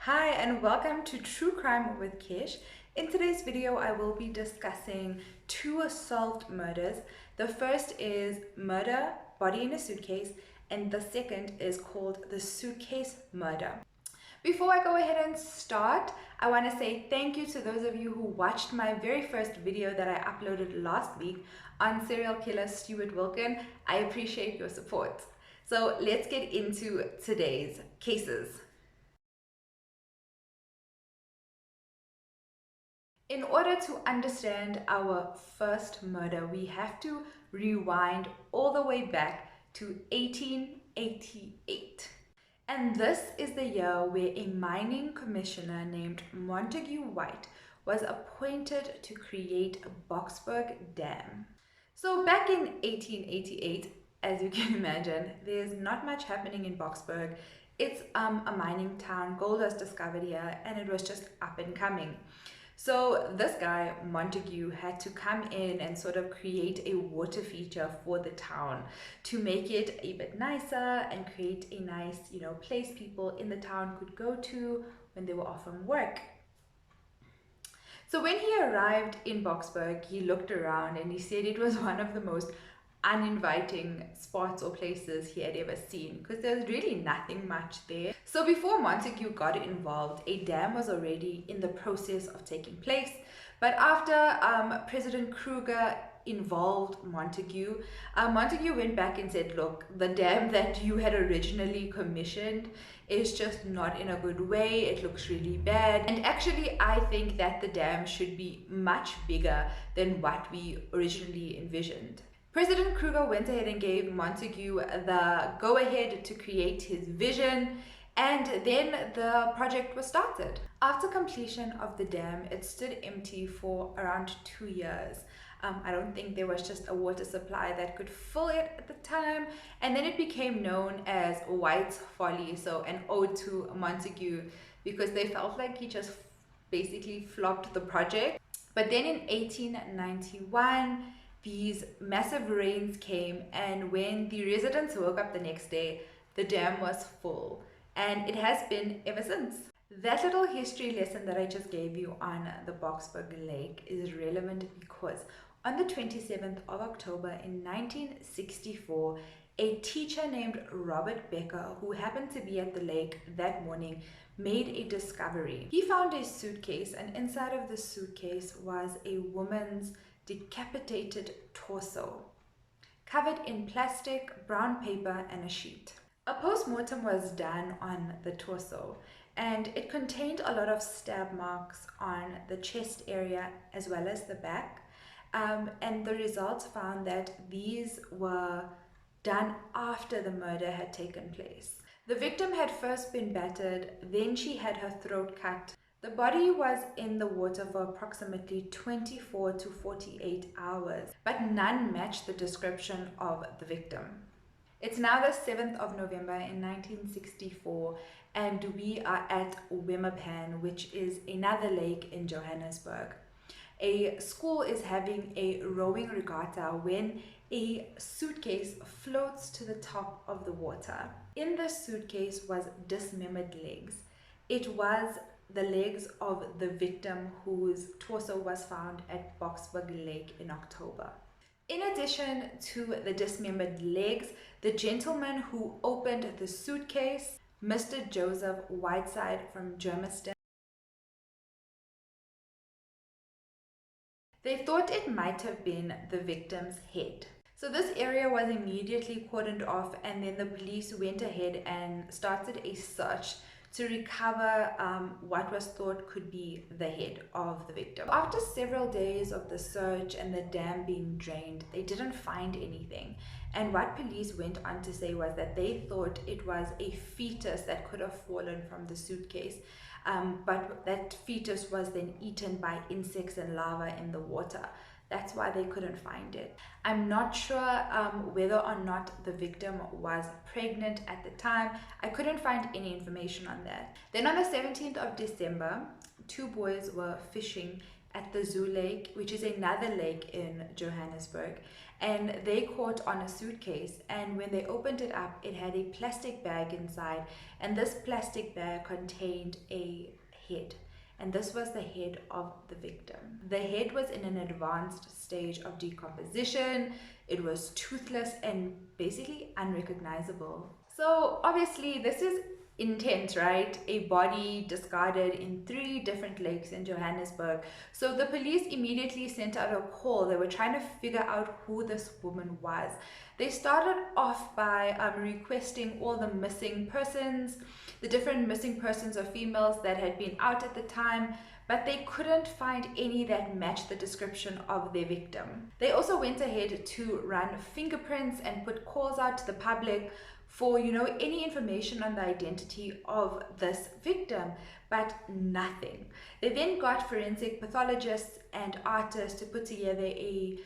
Hi and welcome to True Crime with Kish. In today's video, I will be discussing two solved murders. The first is murder, body in a suitcase, and the second is called the suitcase murder. Before I go ahead and start, I want to say thank you to those of you who watched my very first video that I uploaded last week on serial killer Stuart Wilkin. I appreciate your support. So let's get into today's cases. In order to understand our first murder, we have to rewind all the way back to 1888. And this is the year where a mining commissioner named Montague White was appointed to create Boksburg Dam. So back in 1888, as you can imagine, there's not much happening in Boksburg. It's a mining town, gold was discovered here, and it was just up and coming. So this guy, Montague, had to come in and sort of create a water feature for the town to make it a bit nicer and create a nice, place people in the town could go to when they were off from work. So when he arrived in Boksburg, he looked around and he said it was one of the most uninviting spots or places he had ever seen because there was really nothing much there. So before Montague got involved, a dam was already in the process of taking place. But after President Kruger involved Montague, Montague went back and said, look, the dam that you had originally commissioned is just not in a good way. It looks really bad. And actually, I think that the dam should be much bigger than what we originally envisioned. President Kruger went ahead and gave Montague the go-ahead to create his vision, and then the project was started. After completion of the dam, it stood empty for around 2 years. I don't think there was just a water supply that could fill it at the time, and then it became known as White's Folly, so an ode to Montague, because they felt like he just basically flopped the project. But then in 1891, these massive rains came, and when the residents woke up the next day, the dam was full, and it has been ever since. That little history lesson that I just gave you on the Boksburg Lake is relevant because on the 27th of October in 1964, a teacher named Robert Becker, who happened to be at the lake that morning, made a discovery. He found a suitcase, and inside of the suitcase was a woman's decapitated torso, covered in plastic, brown paper, and a sheet. A post-mortem was done on the torso, and it contained a lot of stab marks on the chest area as well as the back. And the results found that these were done after the murder had taken place. The victim had first been battered, then she had her throat cut. The body was in the water for approximately 24 to 48 hours, but none matched the description of the victim. It's now the 7th of November in 1964, and we are at Wimmerpan, which is another lake in Johannesburg. A school is having a rowing regatta when a suitcase floats to the top of the water. In the suitcase was dismembered legs. It was the legs of the victim whose torso was found at Boksburg Lake in October. In addition to the dismembered legs, the gentleman who opened the suitcase, Mr. Joseph Whiteside from Germiston, they thought it might have been the victim's head. So this area was immediately cordoned off, and then the police went ahead and started a search to recover what was thought could be the head of the victim. After several days of the search and the dam being drained, they didn't find anything. And what police went on to say was that they thought it was a fetus that could have fallen from the suitcase. But that fetus was then eaten by insects and larvae in the water. That's why they couldn't find it. I'm not sure whether or not the victim was pregnant at the time. I couldn't find any information on that. Then on the 17th of December, two boys were fishing at the Zoo Lake, which is another lake in Johannesburg, and they caught on a suitcase, and when they opened it up, it had a plastic bag inside, and this plastic bag contained a head. And this was the head of the victim. The head was in an advanced stage of decomposition. It was toothless and basically unrecognizable. So obviously this is intense, right? A body discarded in 3 different lakes in Johannesburg. So the police immediately sent out a call. They were trying to figure out who this woman was. They started off by requesting all the missing persons, the different missing persons or females that had been out at the time, but they couldn't find any that matched the description of their victim. They also went ahead to run fingerprints and put calls out to the public for, any information on the identity of this victim, but nothing. They then got forensic pathologists and artists to put together a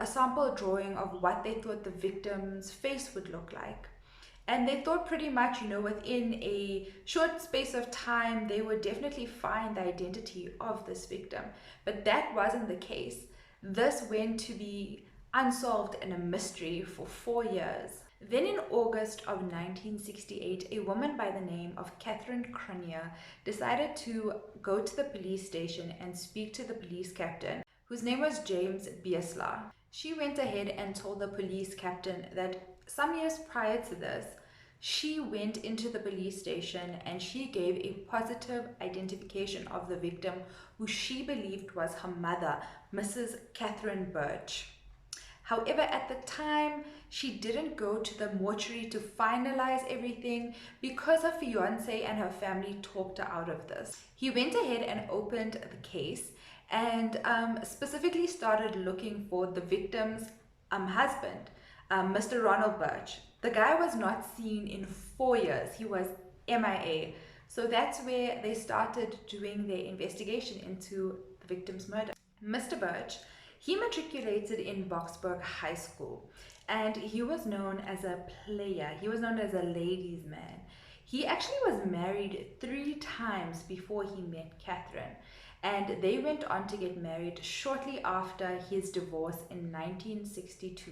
sample drawing of what they thought the victim's face would look like. And they thought pretty much, within a short space of time, they would definitely find the identity of this victim. But that wasn't the case. This went to be unsolved and a mystery for 4 years. Then in August of 1968, a woman by the name of Catherine Cronier decided to go to the police station and speak to the police captain, whose name was James Biesler. She went ahead and told the police captain that some years prior to this, she went into the police station and she gave a positive identification of the victim, who she believed was her mother, Mrs. Catherine Birch. However, at the time, she didn't go to the mortuary to finalize everything because her fiance and her family talked her out of this. He went ahead and opened the case and specifically started looking for the victim's husband, Mr. Ronald Birch. The guy was not seen in 4 years. He was MIA. So that's where they started doing their investigation into the victim's murder. Mr. Birch, he matriculated in Boksburg High School, and he was known as a player. He was known as a ladies' man. He actually was married 3 times before he met Catherine, and they went on to get married shortly after his divorce in 1962.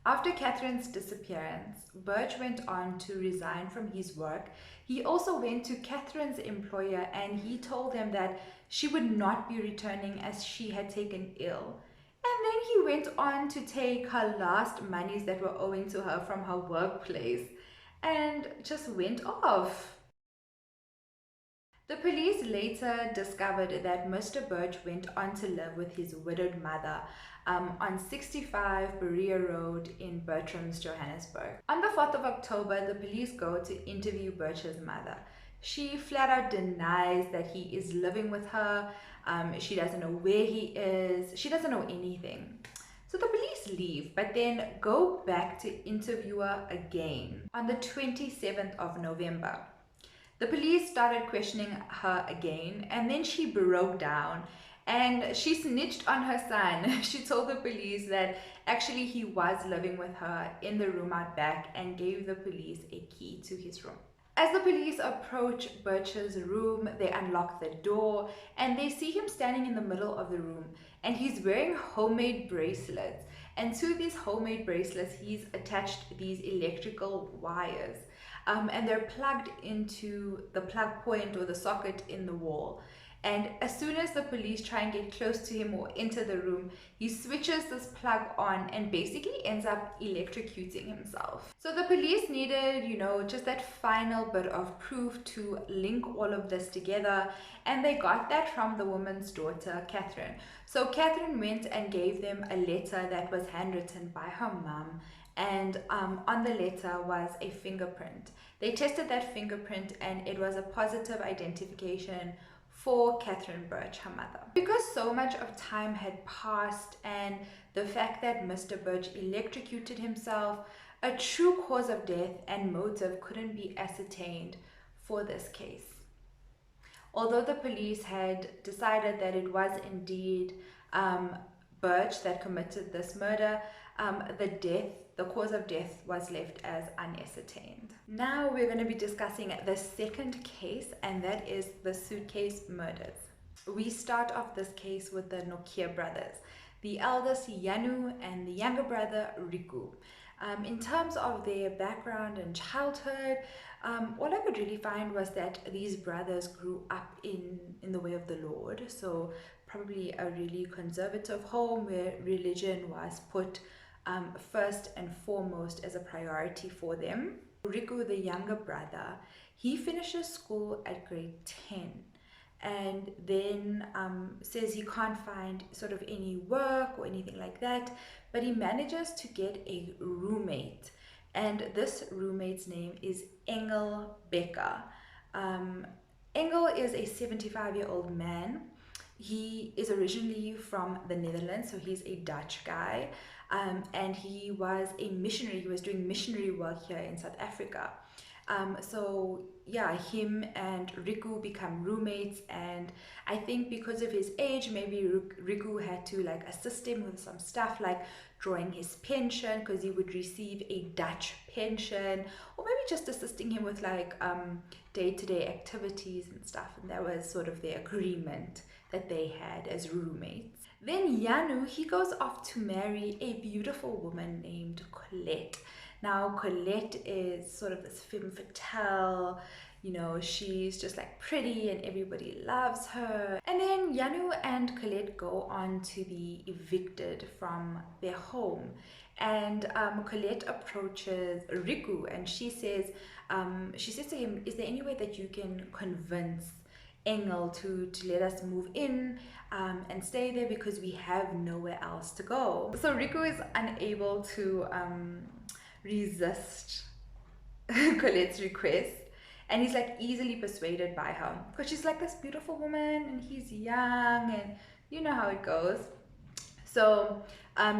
After Catherine's disappearance, Birch went on to resign from his work. He also went to Catherine's employer and he told them that she would not be returning as she had taken ill. And then he went on to take her last monies that were owing to her from her workplace and just went off. The police later discovered that Mr. Birch went on to live with his widowed mother on 65 Berea Road in Bertrams, Johannesburg. On the 4th of October, the police go to interview Birch's mother. She flat out denies that he is living with her. She doesn't know where he is. She doesn't know anything. So the police leave, but then go back to interview her again on the 27th of November. The police started questioning her again, and then she broke down and she snitched on her son. She told the police that actually he was living with her in the room out back and gave the police a key to his room. As the police approach Birch's room, they unlock the door and they see him standing in the middle of the room, and he's wearing homemade bracelets. And to these homemade bracelets, he's attached these electrical wires. And they're plugged into the plug point or the socket in the wall. And as soon as the police try and get close to him or enter the room, he switches this plug on and basically ends up electrocuting himself. So the police needed, just that final bit of proof to link all of this together, and they got that from the woman's daughter, Catherine. So Catherine went and gave them a letter that was handwritten by her mum, and on the letter was a fingerprint. They tested that fingerprint and it was a positive identification for Catherine Birch, her mother. Because so much of time had passed and the fact that Mr. Birch electrocuted himself, a true cause of death and motive couldn't be ascertained for this case. Although the police had decided that it was indeed Birch that committed this murder, the cause of death was left as unascertained. Now we're going to be discussing the second case, and that is the suitcase murders. We start off this case with the Nokia brothers, the eldest Yanu and the younger brother Riku. In terms of their background and childhood, all I could really find was that these brothers grew up in the way of the Lord. So probably a really conservative home where religion was put first and foremost as a priority for them. Riku, the younger brother, he finishes school at grade 10 and then says he can't find sort of any work or anything like that, but he manages to get a roommate, and this roommate's name is Engel Becker. Engel is a 75-year-old man. He is originally from the Netherlands, so he's a Dutch guy, and he was a missionary. He was doing missionary work here in South Africa. So yeah, him and Riku become roommates, and I think because of his age, maybe Riku had to like assist him with some stuff like drawing his pension, because he would receive a Dutch pension, or maybe just assisting him with like day-to-day activities and stuff. And that was sort of the agreement that they had as roommates. Then Yanu, he goes off to marry a beautiful woman named Colette. Now, Colette is sort of this femme fatale, you know, she's just like pretty and everybody loves her. And then Yanu and Colette go on to be evicted from their home. And Colette approaches Riku and she says to him, is there any way that you can convince Engel to let us move in and stay there, because we have nowhere else to go. So Riku is unable to resist Colette's request, and he's like easily persuaded by her because she's like this beautiful woman and he's young, and you know how it goes. So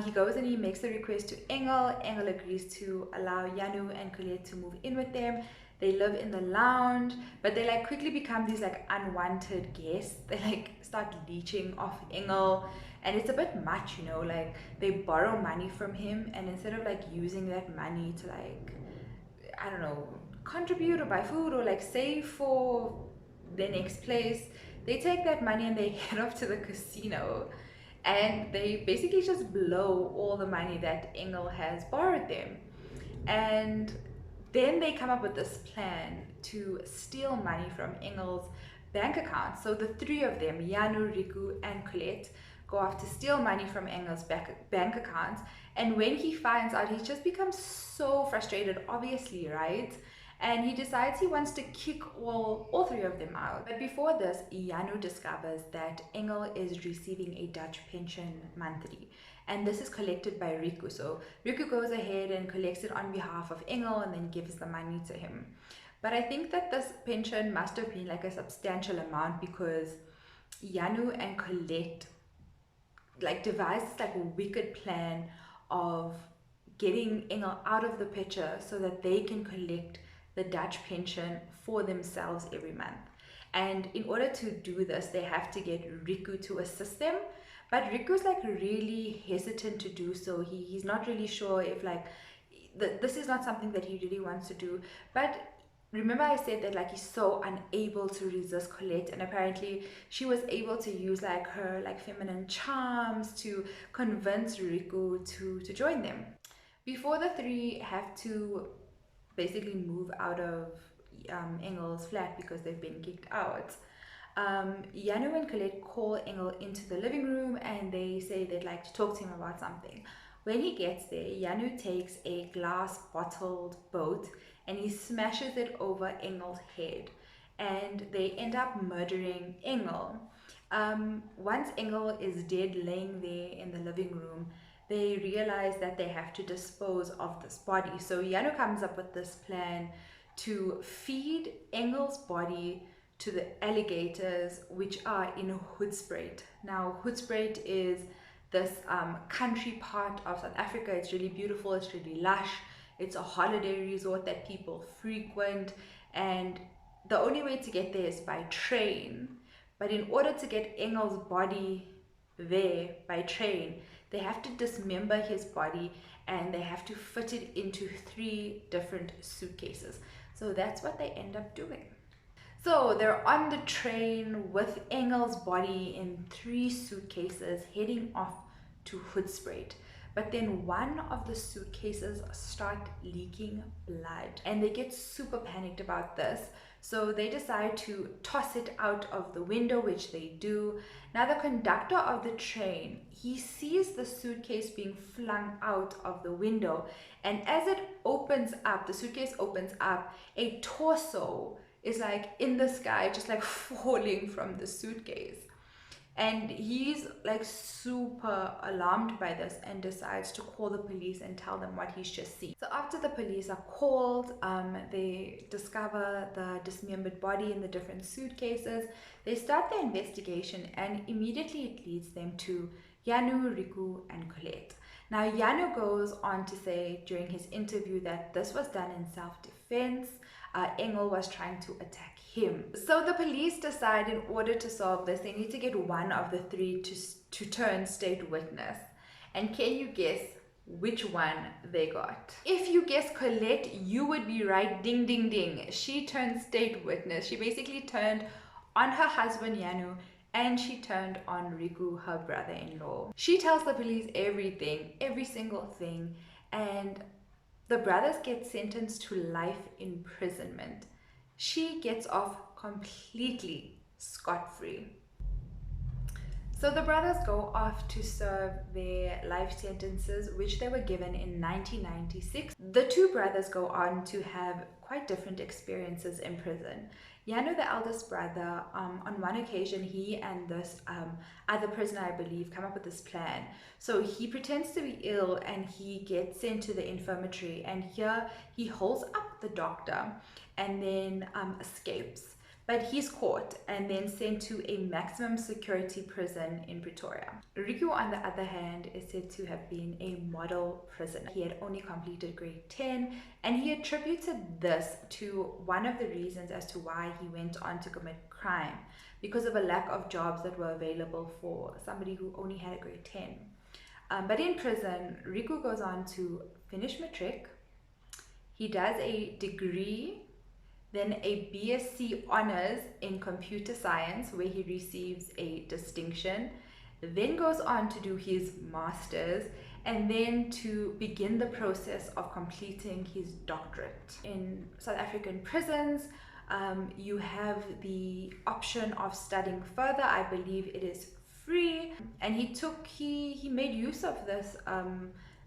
he goes and he makes the request to Engel. Engel agrees to allow Yanu and Colette to move in with them. They live in the lounge, but they like quickly become these like unwanted guests. They like start leeching off Engel, and it's a bit much, you know, like they borrow money from him, and instead of like using that money to like, I don't know, contribute or buy food or like save for their next place, they take that money and they head off to the casino, and they basically just blow all the money that Engel has borrowed them. And then they come up with this plan to steal money from Engel's bank account. So the three of them, Yanu, Riku, and Colette, go off to steal money from Engel's bank accounts. And when he finds out, he just becomes so frustrated, obviously, right? And he decides he wants to kick all three of them out. But before this, Yanu discovers that Engel is receiving a Dutch pension monthly, and this is collected by Riku. So Riku goes ahead and collects it on behalf of Engel and then gives the money to him. But I think that this pension must have been like a substantial amount, because Yanu and Colette like devised this like wicked plan of getting Engel out of the picture so that they can collect the Dutch pension for themselves every month. And in order to do this, they have to get Riku to assist them. But Riku's like really hesitant to do so. He's not really sure if like this is not something that he really wants to do. But remember I said that like he's so unable to resist Colette, and apparently she was able to use like her like feminine charms to convince Riku to join them. Before the three have to basically move out of Engel's flat because they've been kicked out, Yanu and Colette call Engel into the living room and they say they'd like to talk to him about something. When he gets there, Yanu takes a glass bottled boat and he smashes it over Engel's head, and they end up murdering Engel. Once Engel is dead laying there in the living room, they realize that they have to dispose of this body. So Yano comes up with this plan to feed Engel's body to the alligators, which are in Hoedspruit. Now, Hoedspruit is this country part of South Africa. It's really beautiful, it's really lush. It's a holiday resort that people frequent, and the only way to get there is by train. But in order to get Engel's body there by train, they have to dismember his body and they have to fit it into 3 different suitcases. So that's what they end up doing. So they're on the train with Engel's body in 3 suitcases heading off to Hoedspruit. But then one of the suitcases start leaking blood and they get super panicked about this. So they decide to toss it out of the window, which they do. Now the conductor of the train, he sees the suitcase being flung out of the window, and as it opens up, the suitcase opens up, a torso is like in the sky, just like falling from the suitcase. And he's like super alarmed by this and decides to call the police and tell them what he's just seen. So after the police are called, they discover the dismembered body in the different suitcases. They start their investigation and immediately it leads them to Yanu, Riku, and Colette. Now Yanu goes on to say during his interview that this was done in self-defense. Engel was trying to attack him. So the police decide in order to solve this, they need to get one of the three to turn state witness. And can you guess which one they got? If you guess Colette, you would be right. Ding, ding, ding. She turned state witness. She basically turned on her husband Yanu, and she turned on Riku, her brother-in-law. She tells the police everything, every single thing, and the brothers get sentenced to life imprisonment. She gets off completely scot-free. So the brothers go off to serve their life sentences, which they were given in 1996. The two brothers go on to have quite different experiences in prison. Yano, the eldest brother, on one occasion, he and this other prisoner, I believe, come up with this plan. So he pretends to be ill and he gets sent to the infirmary, and here he holds up the doctor and then escapes. But he's caught and then sent to a maximum security prison in Pretoria. Riku, on the other hand, is said to have been a model prisoner. He had only completed grade 10, and he attributed this to one of the reasons as to why he went on to commit crime, because of a lack of jobs that were available for somebody who only had a grade 10. But in prison, Riku goes on to finish matric. He does a degree, then a BSc honors in computer science, where he receives a distinction, then goes on to do his master's, and then to begin the process of completing his doctorate. In South African prisons, you have the option of studying further. I believe it is free, and he made use of this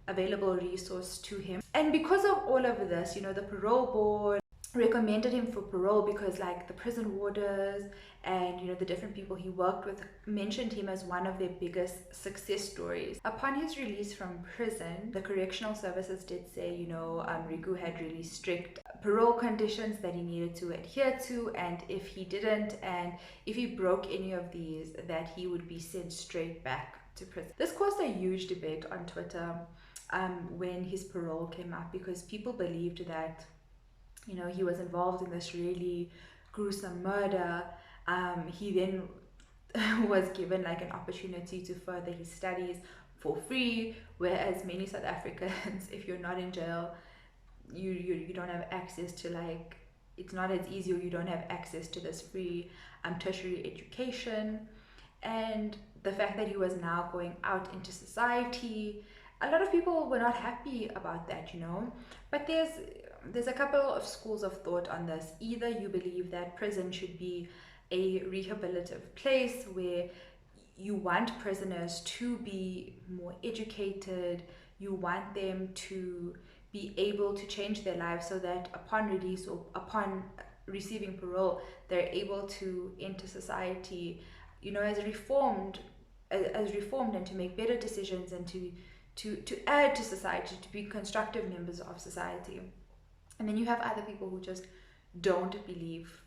available resource to him. And because of all of this, the parole board recommended him for parole because, like, the prison warders and the different people he worked with mentioned him as one of their biggest success stories. Upon his release from prison, the correctional services did say Riku had really strict parole conditions that he needed to adhere to, and if he didn't, and if he broke any of these, that he would be sent straight back to prison. This caused a huge debate on Twitter when his parole came up, because people believed that he was involved in this really gruesome murder. He then was given like an opportunity to further his studies for free, whereas many South Africans, if you're not in jail, you don't have access to, like, it's not as easy, or you don't have access to this free tertiary education. And the fact that he was now going out into society, a lot of people were not happy about that, but there's a couple of schools of thought on this. Either you believe that prison should be a rehabilitative place where you want prisoners to be more educated, you want them to be able to change their lives so that upon release or upon receiving parole, they're able to enter society, as reformed and to make better decisions and to add to society, to be constructive members of society. And then you have other people who just don't believe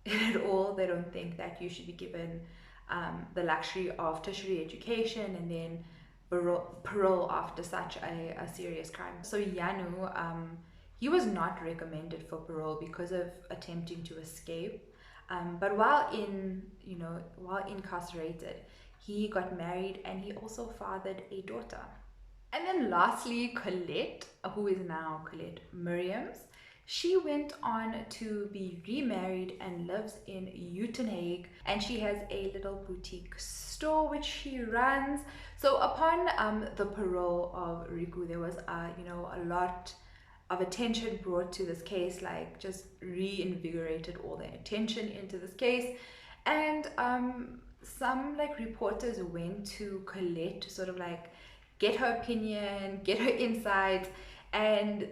it at all. They don't think that you should be given the luxury of tertiary education and then parole after such a serious crime. So Yanu, he was not recommended for parole because of attempting to escape. But while incarcerated, he got married and he also fathered a daughter. And then lastly, Colette, who is now Colette Miriams. She went on to be remarried and lives in Uitenhage, and she has a little boutique store which she runs. So upon the parole of Riku, there was a lot of attention brought to this case, like just reinvigorated all the attention into this case. And some like reporters went to Colette to sort of like get her opinion, get her insights, and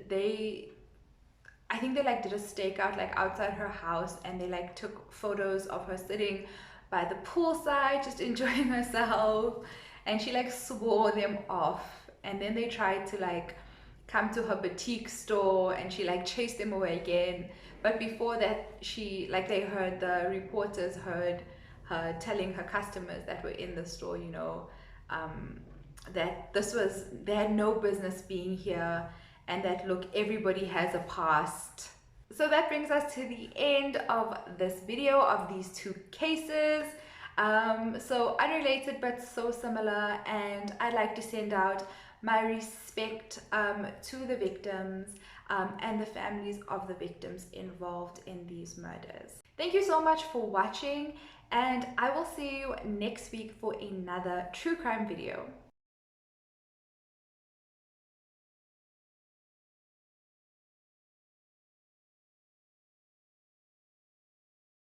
I think they like did a stakeout like outside her house, and they like took photos of her sitting by the poolside just enjoying herself, and she like swore them off. And then they tried to like come to her boutique store, and she like chased them away again. But before that, she like they heard the reporters heard her telling her customers that were in the store, um, that they had no business being here, and that look, everybody has a past. So that brings us to the end of this video of these two cases. So unrelated but so similar, and I'd like to send out my respect to the victims and the families of the victims involved in these murders. Thank you so much for watching, and I will see you next week for another true crime video.